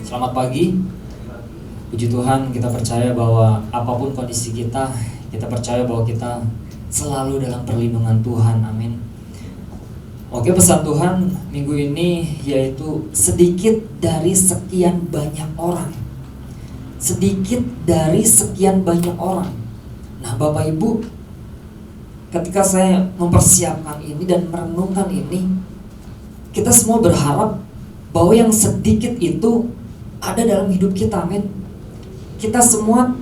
Selamat pagi. Puji Tuhan, kita percaya bahwa apapun kondisi kita percaya bahwa kita selalu dalam perlindungan Tuhan. Amin. Oke, pesan Tuhan minggu ini yaitu sedikit dari sekian banyak orang. Sedikit dari sekian banyak orang. Nah, Bapak Ibu, ketika saya mempersiapkan ini dan merenungkan ini, kita semua berharap bahwa yang sedikit itu ada dalam hidup kita. Amin. Kita semua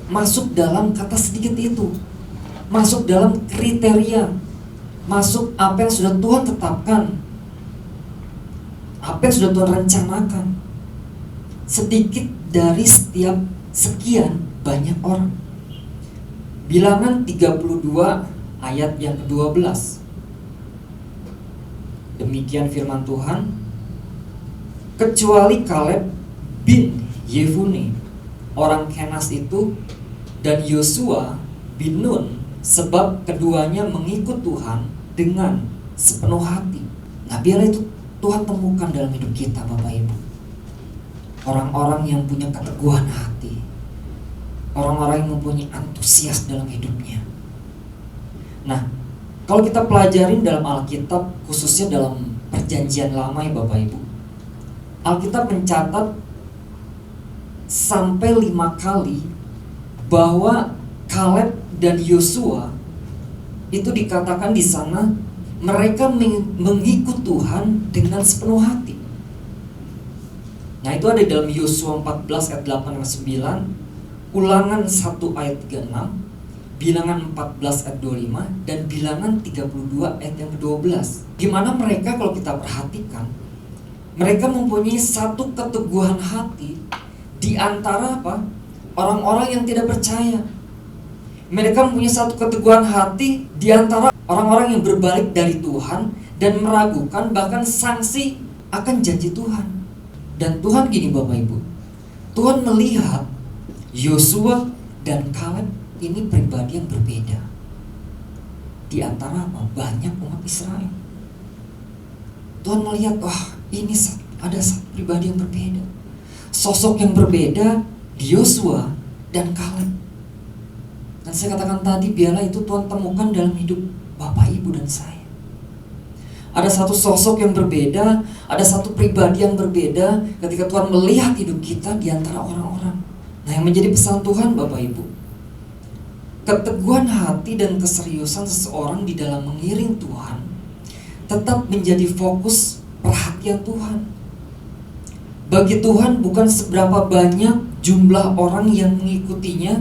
masuk dalam kata sedikit itu, masuk dalam kriteria, masuk apa yang sudah Tuhan tetapkan, apa yang sudah Tuhan rencanakan. Sedikit dari setiap sekian banyak orang. Bilangan 32 ayat yang ke-12. Demikian firman Tuhan, kecuali Kaleb bin Yefune orang Kenas itu dan Yosua bin Nun, sebab keduanya mengikut Tuhan dengan sepenuh hati. Nah, biarlah itu Tuhan temukan dalam hidup kita, Bapak Ibu. Orang-orang yang punya keteguhan hati, orang-orang yang mempunyai antusias dalam hidupnya. Nah, kalau kita pelajarin dalam Alkitab, khususnya dalam Perjanjian Lama ya Bapak Ibu, Alkitab mencatat sampai 5 kali bahwa Kaleb dan Yosua itu dikatakan di sana mereka mengikut Tuhan dengan sepenuh hati. Nah, itu ada dalam Yosua 14 ayat 8 dan 9, Ulangan 1 ayat 36, Bilangan 14 ayat 25, dan Bilangan 32 ayat yang ke-12. Gimana mereka kalau kita perhatikan, mereka mempunyai satu keteguhan hati di antara apa? Orang-orang yang tidak percaya. Mereka mempunyai satu keteguhan hati di antara orang-orang yang berbalik dari Tuhan dan meragukan bahkan sanksi akan janji Tuhan. Dan Tuhan gini Bapak Ibu, Tuhan melihat Yosua dan Kaleb ini pribadi yang berbeda di antara apa? Banyak umat Israel. Tuhan melihat, wah, ini ada satu pribadi yang berbeda, sosok yang berbeda di Yosua dan Kaleb. Dan saya katakan tadi, biarlah itu Tuhan temukan dalam hidup Bapak Ibu dan saya. Ada satu sosok yang berbeda, ada satu pribadi yang berbeda ketika Tuhan melihat hidup kita di antara orang-orang. Nah, yang menjadi pesan Tuhan Bapak Ibu, keteguhan hati dan keseriusan seseorang di dalam mengiring Tuhan tetap menjadi fokus perhatian Tuhan. Bagi Tuhan bukan seberapa banyak jumlah orang yang mengikutinya,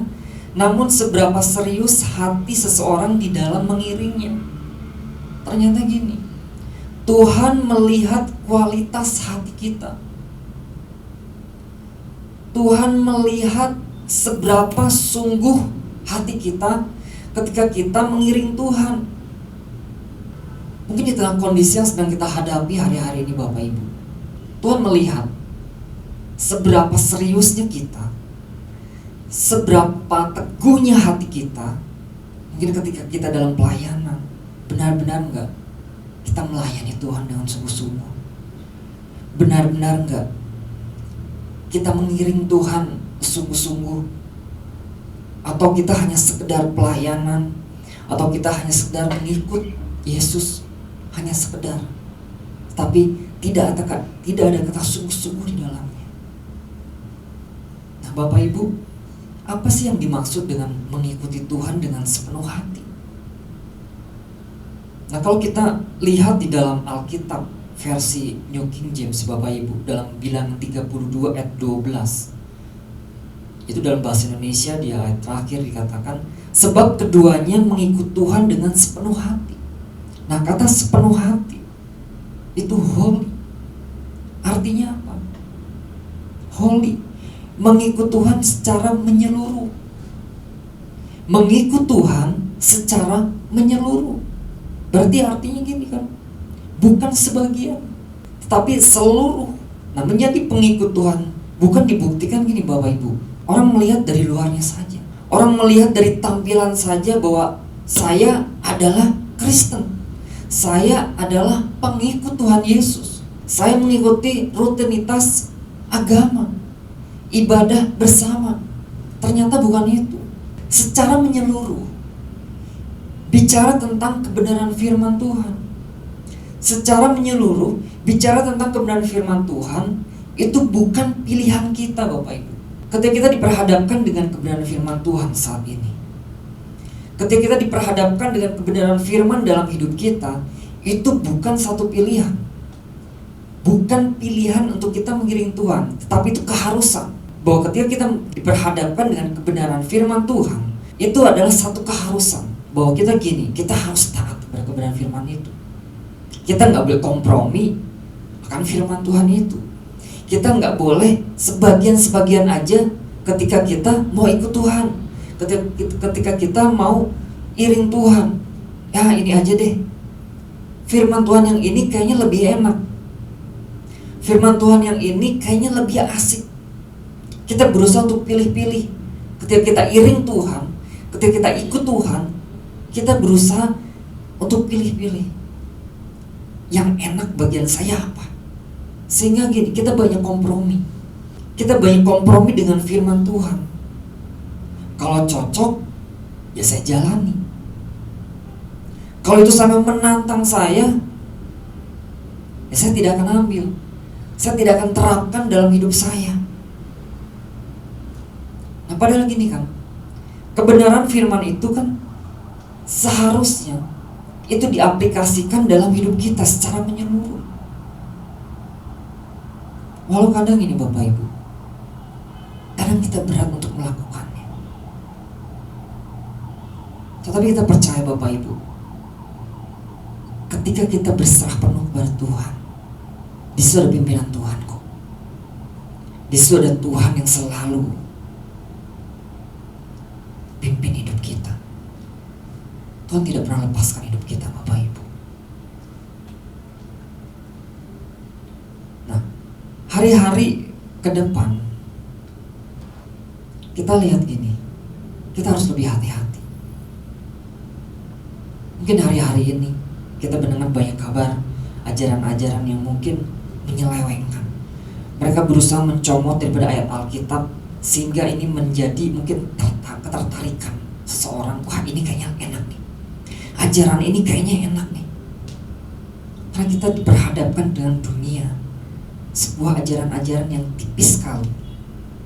namun seberapa serius hati seseorang di dalam mengiringnya. Ternyata gini, Tuhan melihat kualitas hati kita. Tuhan melihat seberapa sungguh hati kita ketika kita mengiring Tuhan. Mungkin di dalam kondisi yang sedang kita hadapi hari-hari ini Bapak Ibu, Tuhan melihat seberapa seriusnya kita, seberapa teguhnya hati kita. Mungkin ketika kita dalam pelayanan, benar-benar enggak kita melayani Tuhan dengan sungguh-sungguh? Benar-benar enggak kita mengiring Tuhan sungguh-sungguh? Atau kita hanya sekedar pelayanan, atau kita hanya sekedar mengikut Yesus, hanya sekedar, tapi tidak ada kata sungguh-sungguh di dalamnya. Nah, Bapak Ibu, apa sih yang dimaksud dengan mengikuti Tuhan dengan sepenuh hati? Nah, kalau kita lihat di dalam Alkitab versi New King James Bapak Ibu, dalam Bilangan 32 ayat 12, itu dalam bahasa Indonesia di ayat terakhir dikatakan, sebab keduanya mengikut Tuhan dengan sepenuh hati. Nah, kata sepenuh hati itu holy. Artinya apa? Holy, mengikut Tuhan secara menyeluruh. Mengikut Tuhan secara menyeluruh. Berarti artinya gini kan, bukan sebagian, tapi seluruh. Nah, menjadi pengikut Tuhan bukan dibuktikan gini Bapak Ibu, orang melihat dari luarnya saja, orang melihat dari tampilan saja bahwa saya adalah Kristen, saya adalah pengikut Tuhan Yesus, saya mengikuti rutinitas agama, ibadah bersama. Ternyata bukan itu. Secara menyeluruh, bicara tentang kebenaran firman Tuhan. Secara menyeluruh, bicara tentang kebenaran firman Tuhan, itu bukan pilihan kita, Bapak Ibu. Ketika kita diperhadapkan dengan kebenaran firman Tuhan saat ini, ketika kita diperhadapkan dengan kebenaran firman dalam hidup kita, itu bukan satu pilihan. Bukan pilihan untuk kita mengiring Tuhan, tetapi itu keharusan. Bahwa ketika kita diperhadapkan dengan kebenaran firman Tuhan, itu adalah satu keharusan. Bahwa kita kita harus taat pada kebenaran firman itu. Kita nggak boleh kompromi akan firman Tuhan itu. Kita nggak boleh sebagian-sebagian aja ketika kita mau ikut Tuhan, ketika kita mau iring Tuhan. Ya ini aja deh, firman Tuhan yang ini kayaknya lebih enak, firman Tuhan yang ini kayaknya lebih asik. Kita berusaha untuk pilih-pilih. Ketika kita iring Tuhan, ketika kita ikut Tuhan, kita berusaha untuk pilih-pilih. Yang enak bagian saya apa? Sehingga kita banyak kompromi. Kita banyak kompromi dengan firman Tuhan. Kalau cocok, ya saya jalani. Kalau itu sampai menantang saya, ya saya tidak akan ambil. Saya tidak akan terapkan dalam hidup saya. Nah, padahal gini kan, kebenaran firman itu kan seharusnya itu diaplikasikan dalam hidup kita secara menyeluruh. Walau kadang ini Bapak Ibu, kadang kita berat untuk melakukannya. Tetapi kita percaya Bapak Ibu, ketika kita berserah penuh kepada Tuhan, di situ ada pimpinan Tuhan kok. Di situ ada Tuhan yang selalu pimpin hidup kita. Tuhan tidak pernah lepaskan hidup kita Bapak Ibu. Nah, hari-hari ke depan kita lihat gini, kita harus lebih hati-hati. Mungkin hari-hari ini kita mendengar banyak kabar ajaran-ajaran yang mungkin menyelewengkan. Mereka berusaha mencomot daripada ayat Alkitab sehingga ini menjadi mungkin ketertarikan seseorang. Wah, ini kayaknya enak nih, ajaran ini kayaknya enak nih. Karena kita diperhadapkan dengan dunia, sebuah ajaran-ajaran yang tipis sekali,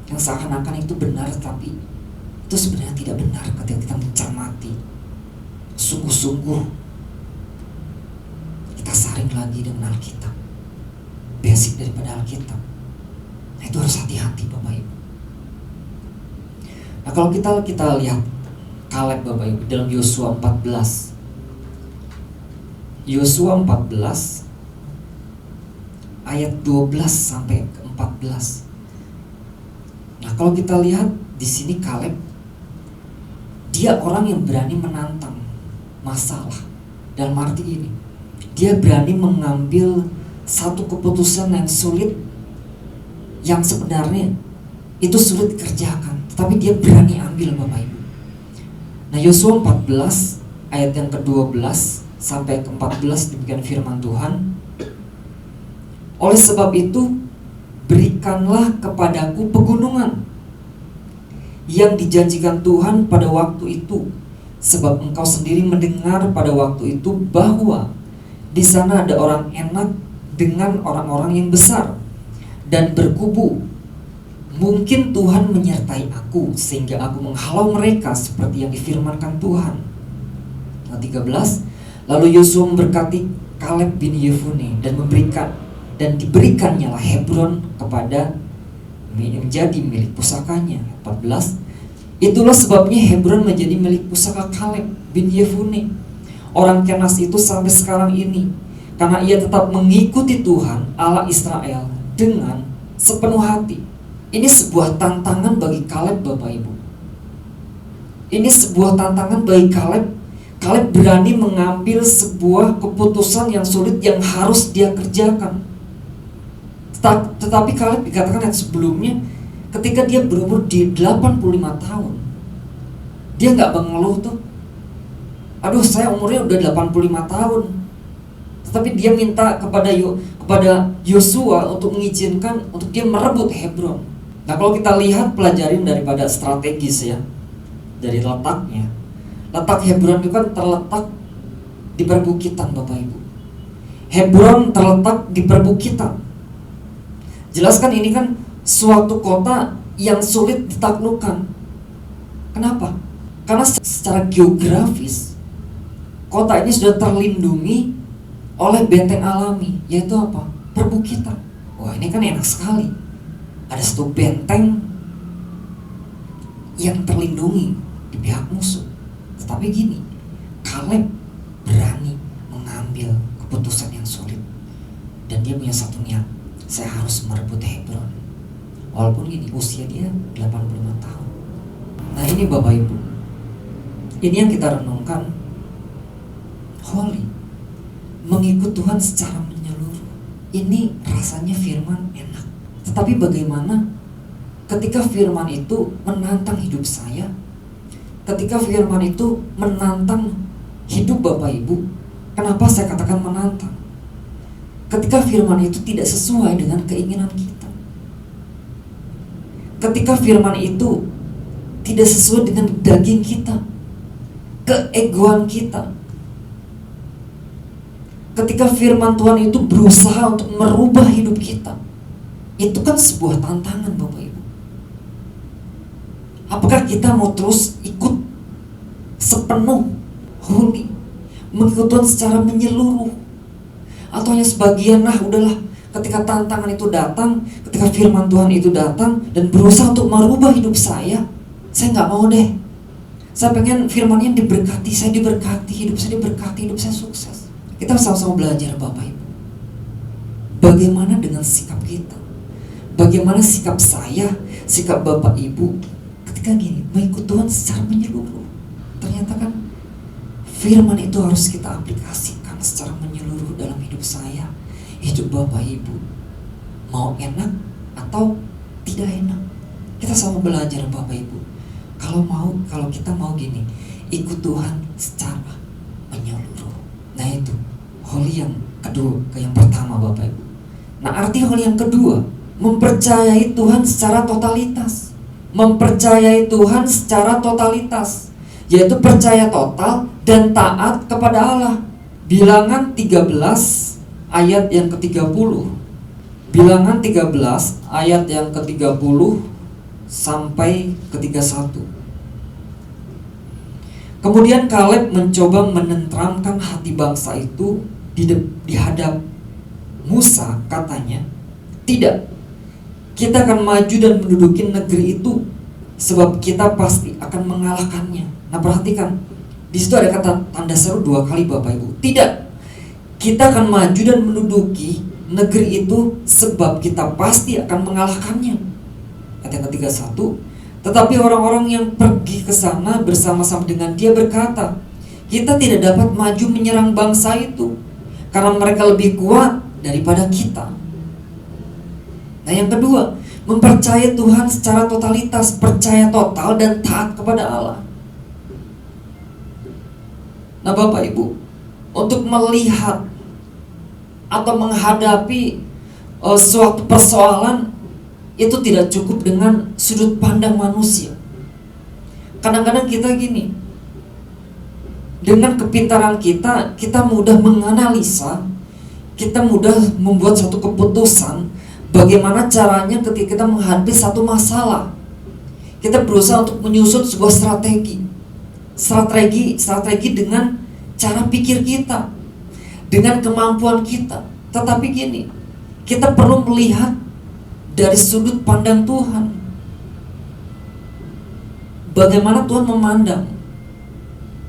yang seakan-akan itu benar, tapi itu sebenarnya tidak benar ketika kita mencermati sungguh-sungguh. Kita saring lagi dengan Alkitab, basic daripada Alkitab. Nah, itu harus hati-hati Bapak Ibu. Nah, kalau kita lihat Kaleb Bapak Ibu dalam Yosua 14. Yosua 14 ayat 12 sampai ke 14. Nah, kalau kita lihat di sini Kaleb, dia orang yang berani menantang masalah. Dalam arti ini, dia berani mengambil satu keputusan yang sulit, yang sebenarnya itu sulit dikerjakan, tapi dia berani ambil Bapak Ibu. Nah, Yosua 14 ayat yang ke-12 sampai ke-14 demikian firman Tuhan. Oleh sebab itu, berikanlah kepadaku pegunungan yang dijanjikan Tuhan pada waktu itu, sebab engkau sendiri mendengar pada waktu itu bahwa di sana ada orang enak dengan orang-orang yang besar dan berkubu. Mungkin Tuhan menyertai aku sehingga aku menghalau mereka seperti yang difirmankan Tuhan. Nah, 13. Lalu Yosua memberkati Kaleb bin Yefune dan diberikannya lah Hebron kepada menjadi milik pusakanya. 14. Itulah sebabnya Hebron menjadi milik pusaka Kaleb bin Yefune, orang Kenas itu sampai sekarang ini, karena ia tetap mengikuti Tuhan Allah Israel dengan sepenuh hati. Ini sebuah tantangan bagi Kaleb Bapak Ibu. Ini sebuah tantangan bagi Kaleb. Kaleb berani mengambil sebuah keputusan yang sulit yang harus dia kerjakan. Tetapi Kaleb dikatakan yang sebelumnya, ketika dia berumur di 85 tahun, dia gak mengeluh tuh, aduh saya umurnya udah 85 tahun. Tetapi dia minta kepada kepada Yosua untuk mengizinkan untuk dia merebut Hebron. Nah, kalau kita lihat pelajarin daripada strategis ya, dari letaknya, letak Hebron itu kan terletak di perbukitan, Bapak Ibu. Hebron terletak di perbukitan. Jelaskan ini kan suatu kota yang sulit ditaklukkan. Kenapa? Karena secara geografis kota ini sudah terlindungi oleh benteng alami, yaitu apa? Perbukitan. Wah, ini kan enak sekali. Ada satu benteng yang terlindungi di pihak musuh. Tetapi gini, Kaleb berani mengambil keputusan yang sulit. Dan dia punya satu niat, saya harus merebut Hebron. Walaupun gini, usia dia 85 tahun. Nah, ini Bapak Ibu, ini yang kita renungkan. Holy, mengikut Tuhan secara menyeluruh. Ini rasanya firman enak. Tetapi bagaimana ketika firman itu menantang hidup saya? Ketika firman itu menantang hidup Bapak Ibu. Kenapa saya katakan menantang? Ketika firman itu tidak sesuai dengan keinginan kita. Ketika firman itu tidak sesuai dengan daging kita, keegoan kita. Ketika firman Tuhan itu berusaha untuk merubah hidup kita, itu kan sebuah tantangan, Bapak Ibu. Apakah kita mau terus ikut sepenuh, holy, mengikut Tuhan secara menyeluruh, atau hanya sebagian? Nah, udahlah, ketika tantangan itu datang, ketika firman Tuhan itu datang dan berusaha untuk merubah hidup saya nggak mau deh. Saya pengen firman-Nya diberkati, saya diberkati, hidup saya diberkati, hidup saya sukses. Kita sama-sama belajar, Bapak Ibu. Bagaimana dengan sikap kita? Bagaimana sikap saya, sikap Bapak Ibu ketika gini, mengikut Tuhan secara menyeluruh? Ternyata kan firman itu harus kita aplikasikan secara menyeluruh dalam hidup saya, hidup Bapak Ibu. Mau enak atau tidak enak, kita sama belajar, Bapak Ibu. Kalau kita mau gini, ikut Tuhan secara menyeluruh. Nah, itu holy yang kedua, yang pertama, Bapak Ibu. Nah, arti holy yang kedua, mempercayai Tuhan secara totalitas. Mempercayai Tuhan secara totalitas, yaitu percaya total dan taat kepada Allah. Bilangan 13 ayat yang ke-30. Bilangan 13 ayat yang ke-30 sampai ke-31. Kemudian Kaleb mencoba menenteramkan hati bangsa itu di hadap Musa, katanya, tidak, kita akan maju dan menduduki negeri itu, sebab kita pasti akan mengalahkannya. Nah, perhatikan, di situ ada kata tanda seru 2 kali, Bapak Ibu. Tidak, kita akan maju dan menduduki negeri itu, sebab kita pasti akan mengalahkannya. Ayat yang ke-31, tetapi orang-orang yang pergi ke sana bersama-sama dengan dia berkata, kita tidak dapat maju menyerang bangsa itu, karena mereka lebih kuat daripada kita. Nah, yang kedua, mempercayai Tuhan secara totalitas, percaya total dan taat kepada Allah. Nah, Bapak Ibu, untuk melihat atau menghadapi suatu persoalan, itu tidak cukup dengan sudut pandang manusia. Kadang-kadang kita gini, dengan kepintaran kita mudah menganalisa, kita mudah membuat satu keputusan bagaimana caranya ketika kita menghadapi satu masalah. Kita berusaha untuk menyusun sebuah strategi dengan cara pikir kita, dengan kemampuan kita. Tetapi gini, kita perlu melihat dari sudut pandang Tuhan. Bagaimana Tuhan memandang?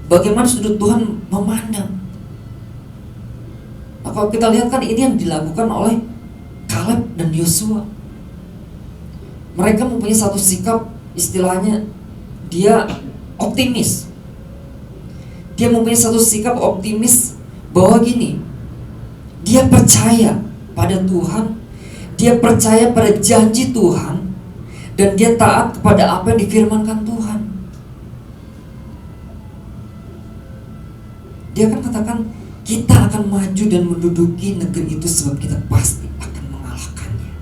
Bagaimana sudut Tuhan memandang? Nah, kalau kita lihat kan ini yang dilakukan oleh Kaleb dan Yosua. Mereka mempunyai satu sikap, istilahnya dia optimis. Dia mempunyai satu sikap optimis bahwa gini, dia percaya pada Tuhan, dia percaya pada janji Tuhan, dan dia taat kepada apa yang difirmankan Tuhan. Dia kan katakan, kita akan maju dan menduduki negeri itu sebab kita pasti akan mengalahkannya.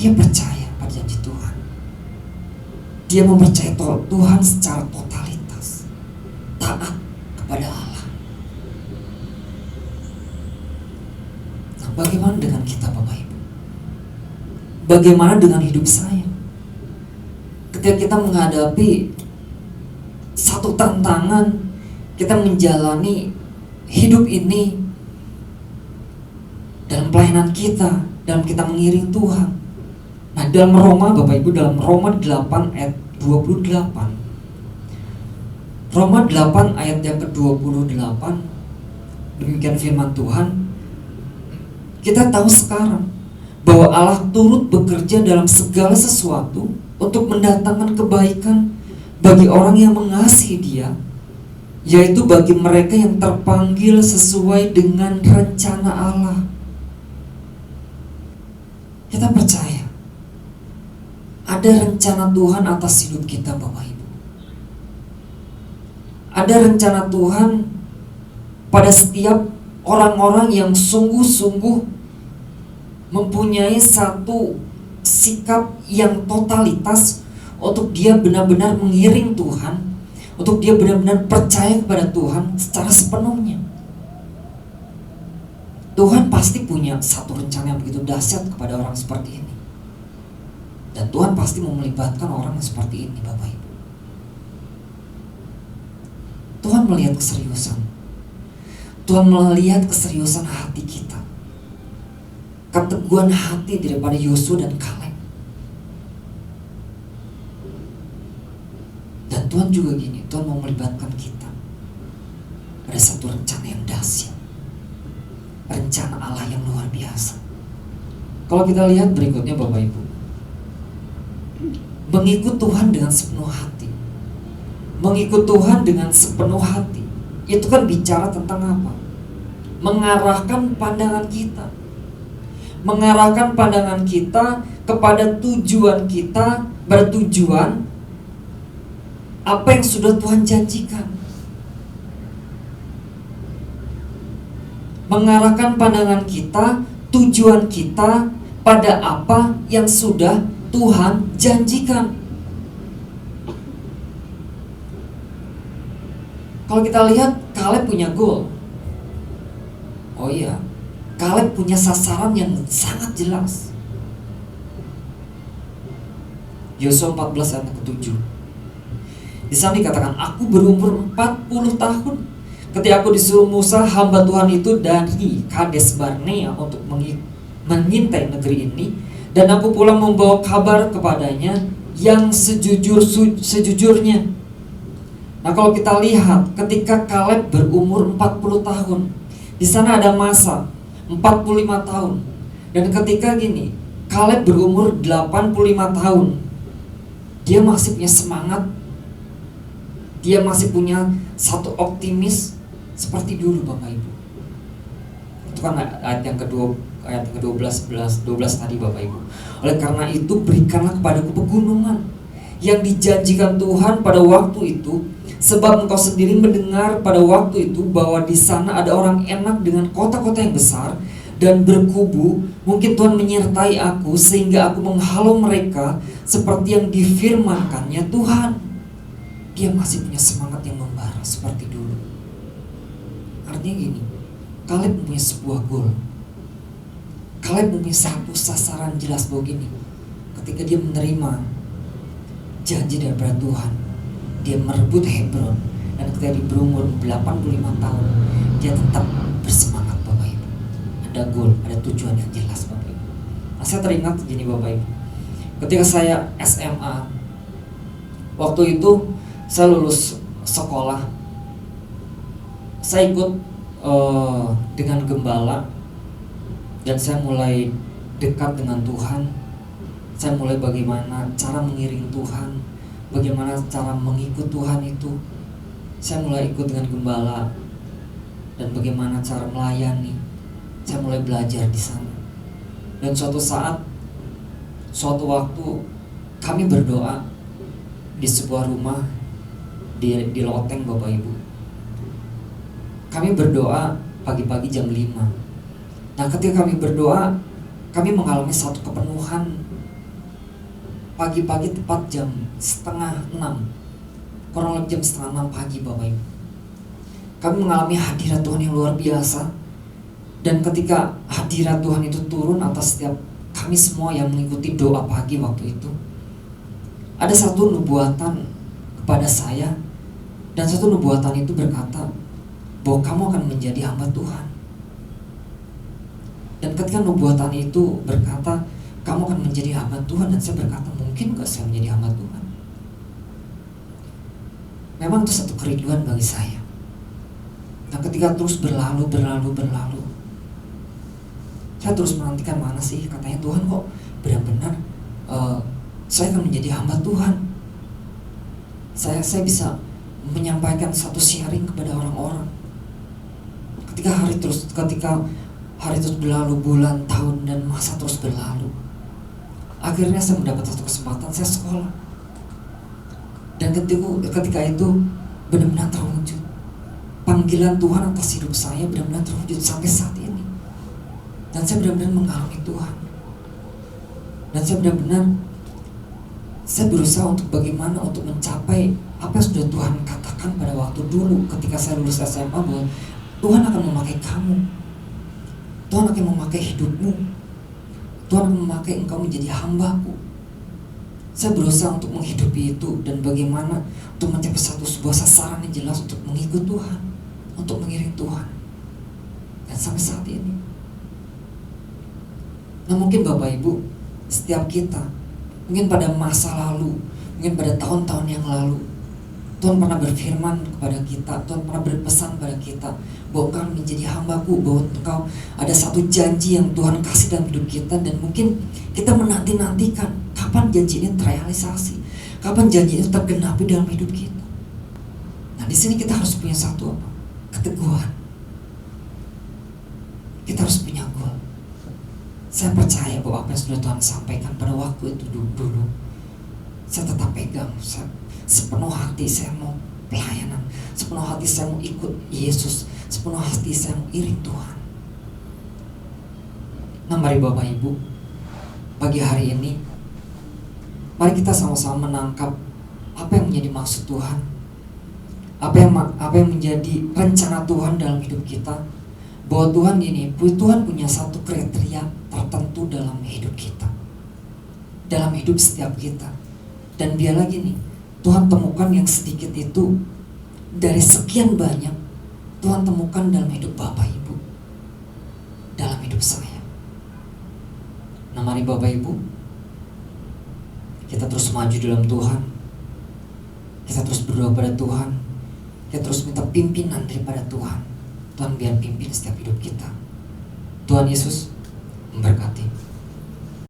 Dia percaya pada janji Tuhan. Dia mempercayai Tuhan secara totalitas, taat kepada Allah. Nah, bagaimana dengan kita, Bapak Ibu? Bagaimana dengan hidup saya? Ketika kita menghadapi satu tantangan, kita menjalani hidup ini dalam pelayanan kita, dalam kita mengiring Tuhan. Nah, dalam Roma, Bapak Ibu, dalam Roma 8 ayat 28. Roma 8 ayat yang ke-28, demikian firman Tuhan. Kita tahu sekarang bahwa Allah turut bekerja dalam segala sesuatu untuk mendatangkan kebaikan bagi orang yang mengasihi Dia, yaitu bagi mereka yang terpanggil sesuai dengan rencana Allah. Kita percaya ada rencana Tuhan atas hidup kita, Bapak Ibu. Ada rencana Tuhan pada setiap orang-orang yang sungguh-sungguh mempunyai satu sikap yang totalitas untuk dia benar-benar mengiring Tuhan, untuk dia benar-benar percaya kepada Tuhan secara sepenuhnya. Tuhan pasti punya satu rencana yang begitu dahsyat kepada orang seperti ini. Dan Tuhan pasti mau melibatkan orang yang seperti ini, Bapak Ibu. Tuhan melihat keseriusan. Tuhan melihat keseriusan hati kita, keteguhan hati daripada Yosua dan Kaleb. Dan Tuhan juga gini, Tuhan mau melibatkan kita pada satu rencana yang dahsyat, rencana Allah yang luar biasa. Kalau kita lihat berikutnya, Bapak Ibu, mengikut Tuhan dengan sepenuh hati. Mengikut Tuhan dengan sepenuh hati, itu kan bicara tentang apa? Mengarahkan pandangan kita. Mengarahkan pandangan kita kepada tujuan kita, bertujuan apa yang sudah Tuhan janjikan. Mengarahkan pandangan kita, tujuan kita pada apa yang sudah Tuhan janjikan. Kalau kita lihat, Kaleb punya goal. Oh iya, Kaleb punya sasaran yang sangat jelas. Yosua 14 ayat ke-7. Di sana dikatakan, aku berumur 40 tahun ketika aku disuruh Musa hamba Tuhan itu dari Kades Barnea untuk mengintai negeri ini, dan aku pulang membawa kabar kepadanya yang sejujurnya. Nah, kalau kita lihat ketika Kaleb berumur 40 tahun, di sana ada masa 45 tahun. Dan ketika gini, Kaleb berumur 85 tahun, dia masih punya semangat, dia masih punya satu optimis seperti dulu, Bapak Ibu. Itu kan ayat yang kedua, ayat ke-12 tadi, Bapak Ibu. Oleh karena itu, berikanlah kepadaku pegunungan yang dijanjikan Tuhan pada waktu itu, sebab engkau sendiri mendengar pada waktu itu bahwa di sana ada orang enak dengan kota-kota yang besar dan berkubu. Mungkin Tuhan menyertai aku sehingga aku menghalau mereka seperti yang difirmankannya Tuhan. Dia masih punya semangat yang membara seperti dulu. Artinya gini, Kaleb punya sebuah goal. Kaleb punya satu sasaran jelas bahwa gini, ketika dia menerima janji daripada Tuhan, dia merebut Hebron, dan ketika dia berumur 85 tahun, dia tetap bersemangat, Bapak Ibu. Ada goal, ada tujuan yang jelas, Bapak Ibu. Nah, saya teringat gini, Bapak Ibu, ketika saya SMA, waktu itu saya lulus sekolah, saya ikut dengan gembala, dan saya mulai dekat dengan Tuhan. Saya mulai bagaimana cara mengiring Tuhan, bagaimana cara mengikut Tuhan itu. Saya mulai ikut dengan gembala, dan bagaimana cara melayani. Saya mulai belajar di sana. Dan suatu saat, suatu waktu, kami berdoa di sebuah rumah di loteng, Bapak Ibu. kami berdoa pagi-pagi jam 5. Nah, ketika kami berdoa, kami mengalami satu kepenuhan pagi-pagi tepat jam 5:30, kurang lebih jam 5:30 pagi, Bapak Ibu. Kami mengalami hadirat Tuhan yang luar biasa. Dan ketika hadirat Tuhan itu turun atas setiap kami semua yang mengikuti doa pagi waktu itu, ada satu nubuatan kepada saya. Dan satu nubuatan itu berkata bahwa kamu akan menjadi hamba Tuhan. Dan ketika nubuatan itu berkata kamu akan menjadi hamba Tuhan, dan saya berkata, mungkin gak saya menjadi hamba Tuhan? Memang itu satu kerinduan bagi saya. Nah, ketika terus berlalu, saya terus menantikan, mana sih katanya Tuhan kok benar-benar saya akan menjadi hamba Tuhan. Saya bisa menyampaikan satu sharing kepada orang-orang. Ketika hari terus berlalu, bulan, tahun, dan masa terus berlalu, akhirnya saya mendapat satu kesempatan, saya sekolah. Dan ketika itu benar-benar terwujud. Panggilan Tuhan atas hidup saya benar-benar terwujud sampai saat ini. Dan saya benar-benar mengalami Tuhan. Dan saya berusaha untuk bagaimana untuk mencapai apa yang sudah Tuhan katakan pada waktu dulu ketika saya lulus SMA, bahwa Tuhan akan memakai kamu, Tuhan akan memakai hidupmu, Tuhan akan memakai engkau menjadi hamba-Ku. Saya berusaha untuk menghidupi itu, dan bagaimana untuk mencapai sebuah sasaran yang jelas untuk mengikut Tuhan, untuk mengiring Tuhan. Dan sampai saat ini. Nah, mungkin Bapak Ibu, setiap kita, mungkin pada masa lalu, mungkin pada tahun-tahun yang lalu, Tuhan pernah berfirman kepada kita, Tuhan pernah berpesan kepada kita bahwa engkau menjadi hamba-Ku, bahwa engkau ada satu janji yang Tuhan kasih dalam hidup kita. Dan mungkin kita menanti-nantikan kapan janji ini terrealisasi, kapan janji itu tergenapi dalam hidup kita. Nah, di sini kita harus punya satu keteguhan. Kita harus punya goal. Saya percaya bahwa apa yang sudah Tuhan sampaikan pada waktu itu dulu, saya tetap pegang. Sepenuh hati saya mau pelayanan, sepenuh hati saya mau ikut Yesus, sepenuh hati saya mau iring Tuhan. Nah, mari Bapak Ibu, pagi hari ini, mari kita sama-sama menangkap apa yang menjadi maksud Tuhan, apa yang menjadi rencana Tuhan dalam hidup kita. Bahwa Tuhan punya satu kriteria tertentu dalam hidup kita, dalam hidup setiap kita. Dan dia lagi nih, Tuhan temukan yang sedikit itu dari sekian banyak, Tuhan temukan dalam hidup Bapak Ibu, dalam hidup saya. Nah, mari Bapak Ibu, kita terus maju dalam Tuhan, kita terus berdoa pada Tuhan, kita terus minta pimpinan daripada Tuhan. Tuhan biar pimpin setiap hidup kita. Tuhan Yesus memberkati.